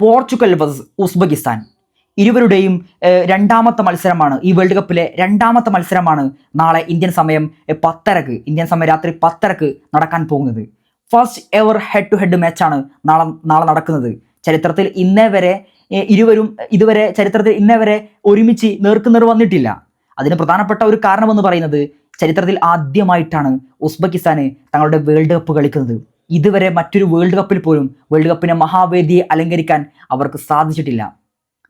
Portugal versus Uzbekistan. ഇരുവരുടെയും രണ്ടാമത്തെ മത്സരമാണ്, ഈ വേൾഡ് കപ്പിലെ രണ്ടാമത്തെ മത്സരമാണ് നാളെ ഇന്ത്യൻ സമയം 10:30, ഇന്ത്യൻ സമയം രാത്രി 10:30 നടക്കാൻ പോകുന്നത്. First ever head to head മാച്ചാണ് നാളെ നടക്കുന്നത്. ചരിത്രത്തിൽ ഇതുവരെ ചരിത്രത്തിൽ ഇന്നേ വരെ ഒരുമിച്ച് നേർക്കുനേർ വന്നിട്ടില്ല. അതിന് പ്രധാനപ്പെട്ട ഒരു കാരണമെന്ന് പറയുന്നത് ചരിത്രത്തിൽ ആദ്യമായിട്ടാണ് ഉസ്ബെക്കിസ്ഥാന് തങ്ങളുടെ വേൾഡ് കപ്പ് കളിക്കുന്നത്. ഇതുവരെ മറ്റൊരു വേൾഡ് കപ്പിൽ പോലും വേൾഡ് കപ്പിനെ മഹാവേദിയെ അലങ്കരിക്കാൻ അവർക്ക് സാധിച്ചിട്ടില്ല.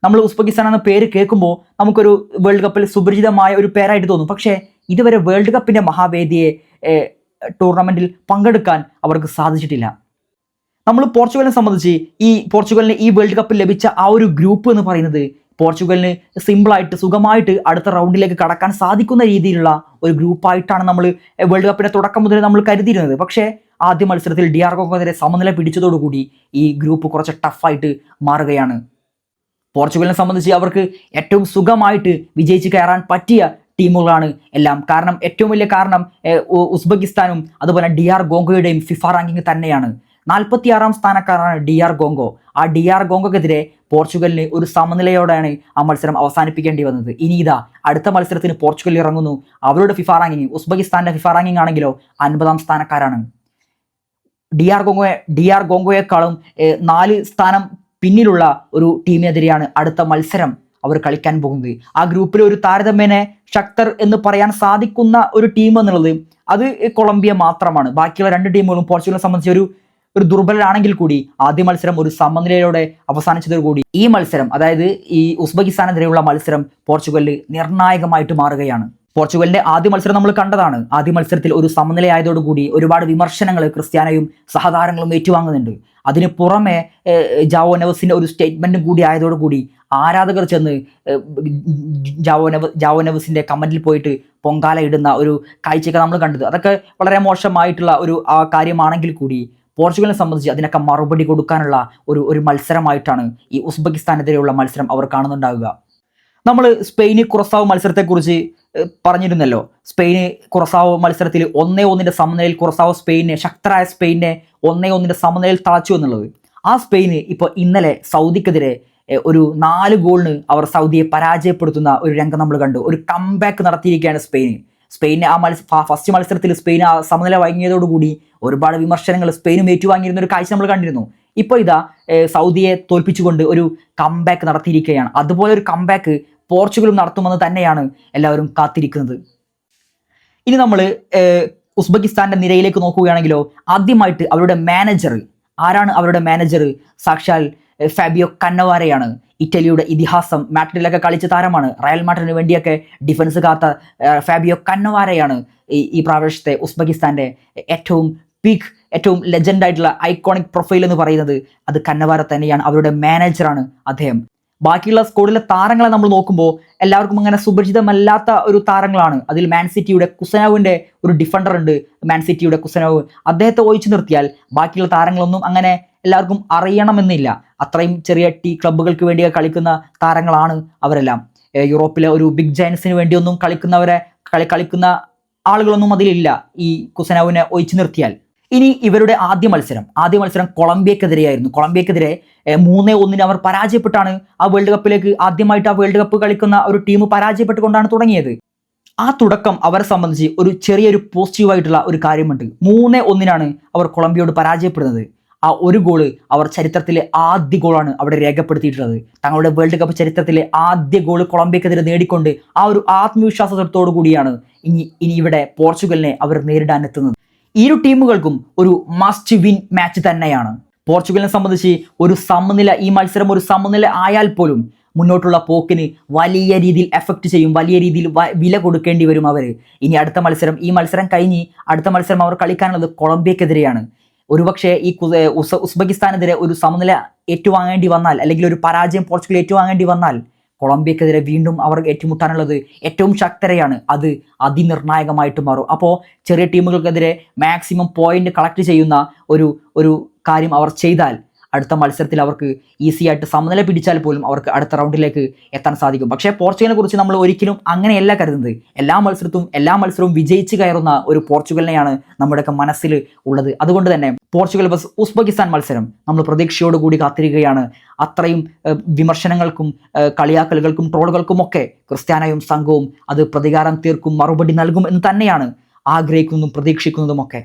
നമ്മൾ ഉസ്ബെക്കിസ്ഥാൻ എന്ന പേര് കേൾക്കുമ്പോൾ നമുക്കൊരു വേൾഡ് കപ്പിൽ സുപരിചിതമായ ഒരു പേരായിട്ട് തോന്നും. പക്ഷേ ഇതുവരെ വേൾഡ് കപ്പിൻ്റെ മഹാവേദിയെ ടൂർണമെൻറ്റിൽ പങ്കെടുക്കാൻ അവർക്ക് സാധിച്ചിട്ടില്ല. നമ്മൾ പോർച്ചുഗലിനെ സംബന്ധിച്ച് പോർച്ചുഗലിന് ഈ വേൾഡ് കപ്പിൽ ലഭിച്ച ആ ഒരു ഗ്രൂപ്പ് എന്ന് പറയുന്നത് പോർച്ചുഗലിന് സിമ്പിളായിട്ട് സുഖമായിട്ട് അടുത്ത റൗണ്ടിലേക്ക് കടക്കാൻ സാധിക്കുന്ന രീതിയിലുള്ള ഒരു ഗ്രൂപ്പായിട്ടാണ് നമ്മൾ വേൾഡ് കപ്പിൻ്റെ തുടക്കം മുതൽ നമ്മൾ കരുതിയിരുന്നത്. പക്ഷേ ആദ്യ മത്സരത്തിൽ DR കോങ്കോക്കെതിരെ സമനില പിടിച്ചതോടുകൂടി ഈ ഗ്രൂപ്പ് കുറച്ച് ടഫായിട്ട് മാറുകയാണ്. പോർച്ചുഗലിനെ സംബന്ധിച്ച് അവർക്ക് ഏറ്റവും സുഖമായിട്ട് വിജയിച്ച് കയറാൻ പറ്റിയ ടീമുകളാണ് എല്ലാം. കാരണം ഏറ്റവും വലിയ കാരണം ഉസ്ബെക്കിസ്ഥാനും അതുപോലെ DR കോങ്കോയുടെയും ഫിഫ റാങ്കിങ് തന്നെയാണ്. 46-ാം സ്ഥാനക്കാരാണ് DR കോങ്കോ. ആ DR കോങ്കോക്കെതിരെ പോർച്ചുഗലിന് ഒരു സമനിലയോടെയാണ് ആ മത്സരം അവസാനിപ്പിക്കേണ്ടി വന്നത്. ഇനി ഇതാ അടുത്ത മത്സരത്തിന് പോർച്ചുഗൽ ഇറങ്ങുന്നു. അവരുടെ ഫിഫ റാങ്കിങ്, ഉസ്ബെക്കിസ്ഥാൻ്റെ ഫിഫ റാങ്കിങ് ആണെങ്കിലോ 50-ാം സ്ഥാനക്കാരാണ്. DR കോങ്കോയെക്കാളും 4 സ്ഥാനം പിന്നിലുള്ള ഒരു ടീമിനെതിരെയാണ് അടുത്ത മത്സരം അവർ കളിക്കാൻ പോകുന്നത്. ആ ഗ്രൂപ്പിലെ ഒരു താരതമ്യേന ശക്തർ എന്ന് പറയാൻ സാധിക്കുന്ന ഒരു ടീം എന്നുള്ളത് അത് കൊളംബിയ മാത്രമാണ്. ബാക്കിയുള്ള 2 ടീമുകളും പോർച്ചുഗലിനെ സംബന്ധിച്ച് ഒരു ദുർബലരാണെങ്കിൽ കൂടി ആദ്യ മത്സരം ഒരു സമനിലയോടെ അവസാനിച്ചതോടുകൂടി ഈ മത്സരം, അതായത് ഈ ഉസ്ബെക്കിസ്ഥാനെതിരെയുള്ള മത്സരം പോർച്ചുഗലിൽ നിർണായകമായിട്ട് മാറുകയാണ്. പോർച്ചുഗലിന്റെ ആദ്യ മത്സരം നമ്മൾ കണ്ടതാണ്. ആദ്യ മത്സരത്തിൽ ഒരു സമനിലയായതോടുകൂടി ഒരുപാട് വിമർശനങ്ങൾ ക്രിസ്ത്യാനോയും സഹതാരങ്ങളും ഏറ്റുവാങ്ങുന്നുണ്ട്. അതിന് പുറമെ ജാവോ നെവസിന്റെ ഒരു സ്റ്റേറ്റ്മെന്റും കൂടി ആയതോടുകൂടി ആരാധകർ ചെന്ന് ജാവോ നെവസിന്റെ കമന്റിൽ പോയിട്ട് പൊങ്കാല ഇടുന്ന ഒരു കാഴ്ചയൊക്കെ നമ്മൾ കണ്ടത്. അതൊക്കെ വളരെ മോശമായിട്ടുള്ള ഒരു കാര്യമാണെങ്കിൽ കൂടി പോർച്ചുഗലിനെ സംബന്ധിച്ച് അതിനൊക്കെ മറുപടി കൊടുക്കാനുള്ള ഒരു മത്സരമായിട്ടാണ് ഈ ഉസ്ബെക്കിസ്ഥാനെതിരെയുള്ള മത്സരം അവർ കാണുന്നുണ്ടാവുക. നമ്മൾ സ്പെയിന് കുറസാവ് മത്സരത്തെക്കുറിച്ച് പറഞ്ഞിരുന്നല്ലോ. സ്പെയിന് കുറസാവ് മത്സരത്തിൽ 1-1 സമനിലയിൽ കുറസാവ് ശക്തരായ സ്പെയിനെ 1-1 സമനിലയിൽ തളച്ചു എന്നുള്ളത്. ആ സ്പെയിന് ഇപ്പോൾ ഇന്നലെ സൗദിക്കെതിരെ ഒരു 4 ഗോളിന് അവർ സൗദിയെ പരാജയപ്പെടുത്തുന്ന ഒരു രംഗം നമ്മൾ കണ്ടു. ഒരു കംബാക്ക് നടത്തിയിരിക്കുകയാണ് സ്പെയിന് ആ ഫസ്റ്റ് മത്സരത്തിൽ സ്പെയിൻ ആ സമനില വഴങ്ങിയതോടുകൂടി ഒരുപാട് വിമർശനങ്ങൾ സ്പെയിനും ഏറ്റുവാങ്ങിയിരുന്ന ഒരു കാഴ്ച നമ്മൾ കണ്ടിരുന്നു. ഇപ്പോൾ ഇതാ സൗദിയെ തോൽപ്പിച്ചുകൊണ്ട് ഒരു കംബാക്ക് നടത്തിയിരിക്കുകയാണ്. അതുപോലെ ഒരു കംബാക്ക് പോർച്ചുഗലും നടത്തുമെന്ന് തന്നെയാണ് എല്ലാവരും കാത്തിരിക്കുന്നത്. ഇനി നമ്മൾ ഉസ്ബെക്കിസ്ഥാൻ്റെ നിരയിലേക്ക് നോക്കുകയാണെങ്കിലോ ആദ്യമായിട്ട് അവരുടെ മാനേജർ ആരാണ്? അവരുടെ മാനേജർ സാക്ഷാൽ ഫാബിയോ കന്നവാരയാണ്. ഇറ്റലിയുടെ ഇതിഹാസം, മാഡ്രിഡിലൊക്കെ കളിച്ച താരമാണ്. റയൽ മാഡ്രിഡിന് വേണ്ടിയൊക്കെ ഡിഫൻസ് കാത്ത ഫാബിയോ കന്നവാരയാണ് ഈ പ്രാവശ്യത്തെ ഉസ്ബെക്കിസ്ഥാൻ്റെ ഏറ്റവും ലെജൻഡായിട്ടുള്ള ഐക്കോണിക് പ്രൊഫൈൽ എന്ന് പറയുന്നത് അത് കന്നവാര തന്നെയാണ്. അവരുടെ മാനേജറാണ് അദ്ദേഹം. ബാക്കിയുള്ള സ്ക്വാഡിലെ താരങ്ങളെ നമ്മൾ നോക്കുമ്പോൾ എല്ലാവർക്കും അങ്ങനെ സുപരിചിതമല്ലാത്ത ഒരു താരങ്ങളാണ്. അതിൽ മാൻ സിറ്റിയുടെ കുസനോവിൻ്റെ ഒരു ഡിഫൻഡർ ഉണ്ട്. മാൻ സിറ്റിയുടെ കുസനോവ്, അദ്ദേഹത്തെ ഒഴിച്ചു നിർത്തിയാൽ ബാക്കിയുള്ള താരങ്ങളൊന്നും അങ്ങനെ എല്ലാവർക്കും അറിയണമെന്നില്ല. അത്രയും ചെറിയ ക്ലബ്ബുകൾക്ക് വേണ്ടി കളിക്കുന്ന താരങ്ങളാണ് അവരെല്ലാം. യൂറോപ്പിലെ ഒരു ബിഗ് ജയൻസിന് വേണ്ടിയൊന്നും കളിക്കുന്ന ആളുകളൊന്നും അതിലില്ല ഈ കുസനോവിനെ ഒഴിച്ചു നിർത്തിയാൽ. ഇനി ഇവരുടെ ആദ്യ മത്സരം കൊളംബിയക്കെതിരെയായിരുന്നു. കൊളംബിയക്കെതിരെ 3-1 അവർ പരാജയപ്പെട്ടാണ് ആ വേൾഡ് കപ്പിലേക്ക് ആദ്യമായിട്ട് ആ വേൾഡ് കപ്പ് കളിക്കുന്ന ഒരു ടീം പരാജയപ്പെട്ടുകൊണ്ടാണ് തുടങ്ങിയത്. ആ തുടക്കം അവരെ സംബന്ധിച്ച് ചെറിയൊരു പോസിറ്റീവായിട്ടുള്ള ഒരു കാര്യമുണ്ട്. 3-1 അവർ കൊളംബിയയോട് പരാജയപ്പെടുന്നത്. ആ ഒരു ഗോള് അവർ ചരിത്രത്തിലെ ആദ്യ ഗോളാണ് അവിടെ രേഖപ്പെടുത്തിയിട്ടുള്ളത്. തങ്ങളുടെ വേൾഡ് കപ്പ് ചരിത്രത്തിലെ ആദ്യ ഗോള് കൊളംബിയക്കെതിരെ നേടിക്കൊണ്ട് ആ ഒരു ആത്മവിശ്വാസത്തോടു കൂടിയാണ് ഇനി ഇവിടെ പോർച്ചുഗലിനെ അവർ നേരിടാൻ എത്തുന്നത്. ഇരു ടീമുകൾക്കും ഒരു മസ്റ്റ് വിൻ മാച്ച് തന്നെയാണ്. പോർച്ചുഗലിനെ സംബന്ധിച്ച് ഈ മത്സരം ഒരു സമനില ആയാൽ പോലും മുന്നോട്ടുള്ള പോക്കിന് വലിയ രീതിയിൽ എഫക്റ്റ് ചെയ്യും, വലിയ രീതിയിൽ വില കൊടുക്കേണ്ടി വരും അവർ. ഇനി ഈ മത്സരം കഴിഞ്ഞ് അടുത്ത മത്സരം അവർ കളിക്കാനുള്ളത് കൊളംബിയക്കെതിരെയാണ്. ഒരുപക്ഷെ ഈ ഉസ്ബെക്കിസ്ഥാനെതിരെ ഒരു സമനില ഏറ്റുവാങ്ങേണ്ടി വന്നാൽ, അല്ലെങ്കിൽ ഒരു പരാജയം പോർച്ചുഗൽ ഏറ്റുവാങ്ങേണ്ടി വന്നാൽ, കൊളംബിയക്കെതിരെ വീണ്ടും അവർ ഏറ്റുമുട്ടാനുള്ളത് ഏറ്റവും ശക്തരെയാണ്. അത് അതിനിർണായകമായിട്ട് മാറും. അപ്പോൾ ചെറിയ ടീമുകൾക്കെതിരെ മാക്സിമം പോയിന്റ് കളക്ട് ചെയ്യുന്ന ഒരു കാര്യം അവർ ചെയ്താൽ അടുത്ത മത്സരത്തിൽ അവർക്ക് ഈസി ആയിട്ട് സമനില പിടിച്ചാൽ പോലും അവർക്ക് അടുത്ത റൗണ്ടിലേക്ക് എത്താൻ സാധിക്കും. പക്ഷേ പോർച്ചുഗലിനെ കുറിച്ച് നമ്മൾ ഒരിക്കലും അങ്ങനെയല്ല കരുതുന്നത്. എല്ലാ മത്സരവും വിജയിച്ച് കയറുന്ന ഒരു പോർച്ചുഗലിനെയാണ് നമ്മുടെയൊക്കെ മനസ്സിൽ ഉള്ളത്. അതുകൊണ്ട് തന്നെ പോർച്ചുഗൽ vs ഉസ്ബെക്കിസ്ഥാൻ മത്സരം നമ്മൾ പ്രതീക്ഷയോടുകൂടി കാത്തിരിക്കുകയാണ്. അത്രയും വിമർശനങ്ങൾക്കും കളിയാക്കലുകൾക്കും ട്രോളുകൾക്കും ഒക്കെ ക്രിസ്ത്യാനോയും സംഘവും അത് പ്രതികാരം തീർക്കും, മറുപടി നൽകും എന്ന് തന്നെയാണ് ആഗ്രഹിക്കുന്നതും പ്രതീക്ഷിക്കുന്നതുമൊക്കെ.